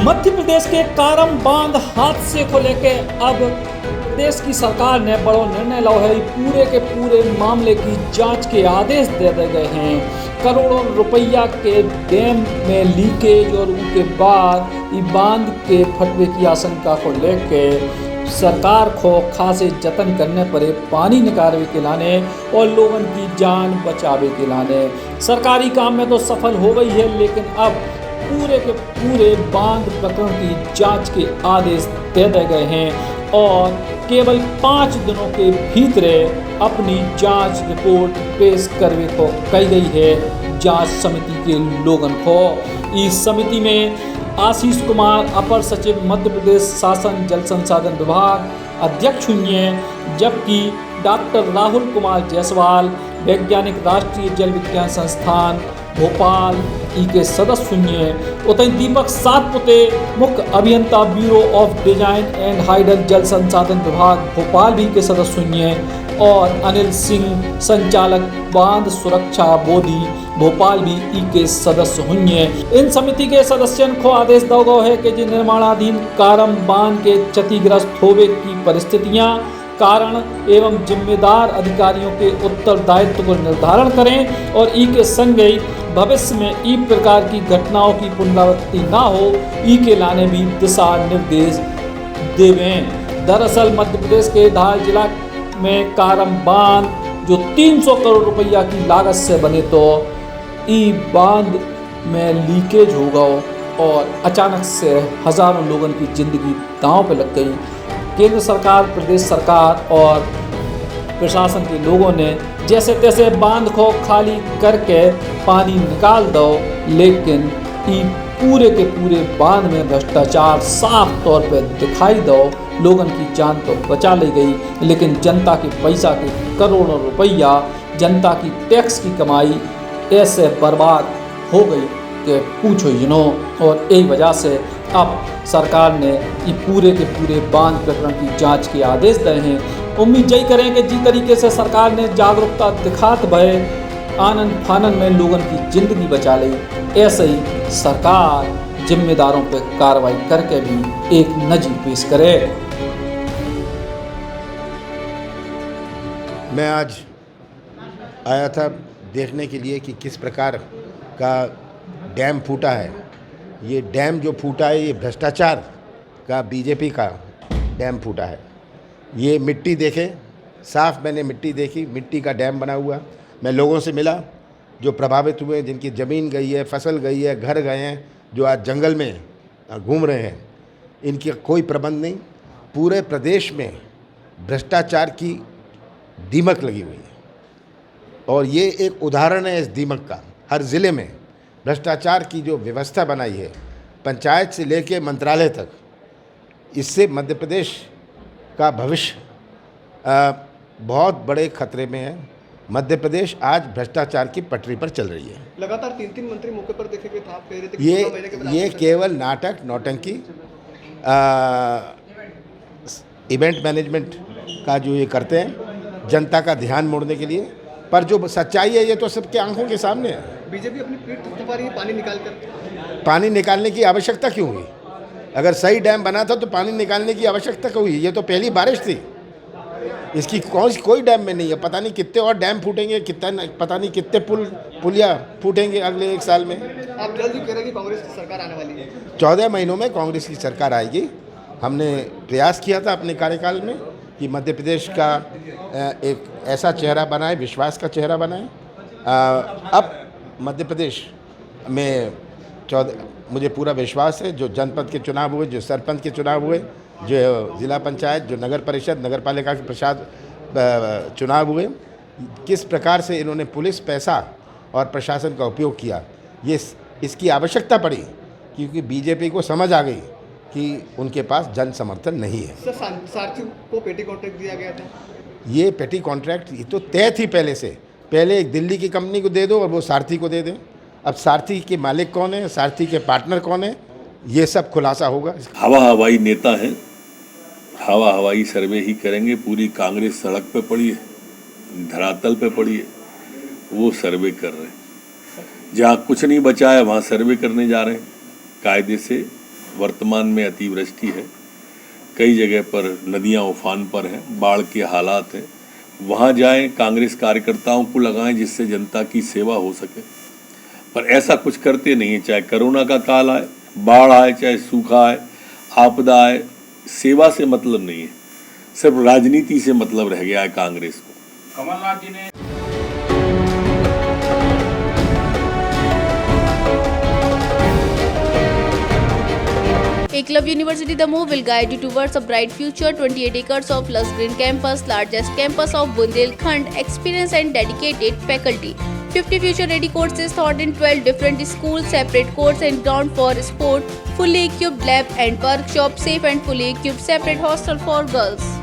मध्य प्रदेश के कारम बांध हादसे को लेकर अब प्रदेश की सरकार ने बड़ा निर्णय लिया है। पूरे के पूरे मामले की जांच के आदेश दे दिए गए हैं। करोड़ों रुपया के डैम में लीकेज और उसके बाद बांध के फटने की आशंका को लेकर सरकार को खासे जतन करने पड़े पानी निकालने के लाने और लोगों की जान बचावे के लाने। सरकारी काम में तो सफल हो गई है, लेकिन अब पूरे के पूरे बांध प्रकरण की जांच के आदेश दे दिए गए हैं और केवल 5 दिनों के भीतर अपनी जांच रिपोर्ट पेश करने को कही गई है जांच समिति के लोगों को। इस समिति में आशीष कुमार अपर सचिव मध्य प्रदेश शासन जल संसाधन विभाग अध्यक्ष हुए, जबकि डॉक्टर राहुल कुमार जायसवाल वैज्ञानिक राष्ट्रीय जल विज्ञान संस्थान भोपाल के सदस्य हुए। उतई दीपक सातपुते मुख्य अभियंता bureau of design and hydel जल संसाधन विभाग भोपाल भी के सदस्य हुए और अनिल सिंह संचालक बांध सुरक्षा बोर्डी भोपाल भी के सदस्य हुए। इन समिति के सदस्यों को आदेश दिया गया है कि निर्माणाधीन कारम बांध के क्षतिग्रस्त होने की परिस्थितियां कारण एवं जिम्मेदार अधिकारियों के उत्तरदायित्व को निर्धारण करें और के संग ही भविष्य में इस प्रकार की घटनाओं की पुनरावृत्ति ना हो के लाने भी दिशा निर्देश देवें। दरअसल मध्य प्रदेश के धार जिला में कारम बांध जो 300 करोड़ रुपया की लागत से बने, तो बांध में लीकेज हो गया और अचानक से हजारों लोगों की जिंदगी दांव पे लग गई। केंद्र सरकार, प्रदेश सरकार और प्रशासन के लोगों ने जैसे तैसे बांध को खाली करके पानी निकाल दो, लेकिन ये पूरे के पूरे बांध में भ्रष्टाचार साफ तौर पर दिखाई दो। लोगों की जान तो बचा ली गई, लेकिन जनता के पैसा के करोड़ों रुपया, जनता की टैक्स की कमाई ऐसे बर्बाद हो गई कि पूछो और यही वजह से अब सरकार ने ये पूरे के पूरे बांध प्रकरण की जांच के आदेश दिए हैं। उम्मीद यही करें कि जिस तरीके से सरकार ने जागरूकता दिखात भय आनंद फानन में लोगों की जिंदगी बचा ली, ऐसे ही सरकार जिम्मेदारों पर कार्रवाई करके भी एक नजीर पेश करे। मैं आज आया था देखने के लिए कि किस प्रकार का डैम फूटा है। ये डैम जो फूटा है, ये भ्रष्टाचार का बीजेपी का डैम फूटा है। ये मिट्टी देखे, साफ मैंने मिट्टी देखी, मिट्टी का डैम बना हुआ। मैं लोगों से मिला जो प्रभावित हुए, जिनकी ज़मीन गई है, फसल गई है, घर गए हैं, जो आज जंगल में घूम रहे हैं, इनकी कोई प्रबंध नहीं। पूरे प्रदेश में भ्रष्टाचार की दीमक लगी हुई है और ये एक उदाहरण है इस दीमक का। हर ज़िले में भ्रष्टाचार की जो व्यवस्था बनाई है, पंचायत से लेकर मंत्रालय तक, इससे मध्य प्रदेश का भविष्य बहुत बड़े खतरे में है। मध्य प्रदेश आज भ्रष्टाचार की पटरी पर चल रही है। लगातार 3 मंत्री मौके पर देखे गए थे, आप कह रहे थे कि ये केवल नाटक नौटंकी इवेंट मैनेजमेंट का जो ये करते हैं जनता का ध्यान मोड़ने के लिए, पर जो सच्चाई है ये तो सबके आंखों के सामने है। बीजेपी अपनी पीठ थपथपा रही है पानी निकालकर। पानी निकालने की आवश्यकता क्यों हुई? अगर सही डैम बना था तो पानी निकालने की आवश्यकता क्यों हुई? ये तो पहली बारिश थी, इसकी कोई डैम में नहीं है। पता नहीं कितने और डैम फूटेंगे, पता नहीं कितने पुलिया फूटेंगे अगले 1 साल में। आप जल्द ही कह रहे हैं कि कांग्रेस की सरकार आने वाली है। 14 महीनों में कांग्रेस की सरकार आएगी। हमने प्रयास किया था अपने कार्यकाल में कि मध्य प्रदेश का एक ऐसा चेहरा बनाए, विश्वास का चेहरा बनाए। अब मध्य प्रदेश में मुझे पूरा विश्वास है, जो जनपद के चुनाव हुए, जो सरपंच के चुनाव हुए, जो जिला पंचायत, जो नगर परिषद, नगर पालिका के चुनाव हुए, किस प्रकार से इन्होंने पुलिस, पैसा और प्रशासन का उपयोग किया, ये इसकी आवश्यकता पड़ी क्योंकि बीजेपी को समझ आ गई कि उनके पास जन समर्थन नहीं है। सर, सारथी को पेटी कॉन्ट्रैक्ट दिया गया था। ये पेटी कॉन्ट्रैक्ट ये तो तय थी पहले से। पहले एक दिल्ली की कंपनी को दे दो और वो सारथी को दे दें। अब सारथी के मालिक कौन है, सारथी के पार्टनर कौन है, ये सब खुलासा होगा। हवा हवाई नेता हैं, हवा हवाई सर्वे ही करेंगे। पूरी कांग्रेस सड़क पे पड़ी है, धरातल पे पड़ी है, वो सर्वे कर रहे हैं। जहाँ कुछ नहीं बचा है वहाँ सर्वे करने जा रहे हैं, कायदे से वर्तमान में अतिवृष्टि है, कई जगह पर नदियां उफान पर हैं, बाढ़ के हालात हैं, वहाँ जाएं, कांग्रेस कार्यकर्ताओं को लगाएं जिससे जनता की सेवा हो सके। पर ऐसा कुछ करते नहीं है, चाहे कोरोना का काल आए, बाढ़ आए, चाहे सूखा आए, आपदा आए, सेवा से मतलब नहीं है, सिर्फ राजनीति से मतलब रह गया है कांग्रेस को। कमलनाथ जी ने Eklavya University Damoh will guide you towards a bright future. 28 acres of lush green campus, largest campus of Bundelkhand, experienced and dedicated faculty. 50 future-ready courses taught in 12 different schools, separate courts and ground for sport, fully equipped lab and workshop, safe and fully equipped separate hostel for girls.